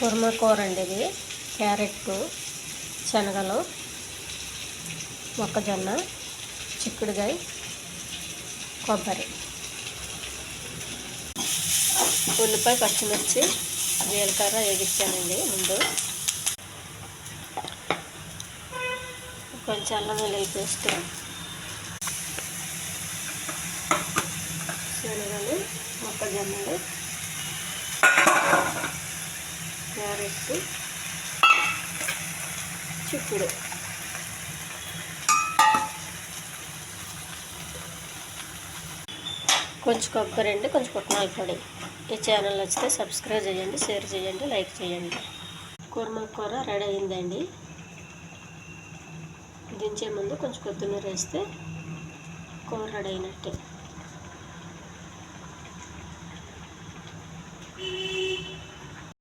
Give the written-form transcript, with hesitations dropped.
కుర్మ కూర అండి ఇది. క్యారెట్, శనగలు, మొక్కజొన్న, చిక్కుడుకాయ, కొబ్బరి, ఉల్లిపాయ, పచ్చిమిర్చి, జీలకర్ర వేగించానండి ముందు. కొంచెం అల్లం వెల్లుల్లి పేస్ట్, శనగలు, మొక్కజొన్నలు, క్యారెట్, చిక్కుడు, కొంచెం కొబ్బరి అండి, కొంచెం పుట్నాల పొడి. ఈ ఛానల్ నచ్చితే సబ్స్క్రైబ్ చేయండి, షేర్ చేయండి, లైక్ చేయండి. కుర్మ కూర రెడీ అయిందండి. దించే ముందు కొంచెం కొత్తిమీర వేస్తే కూర రెడీ అయినట్టే.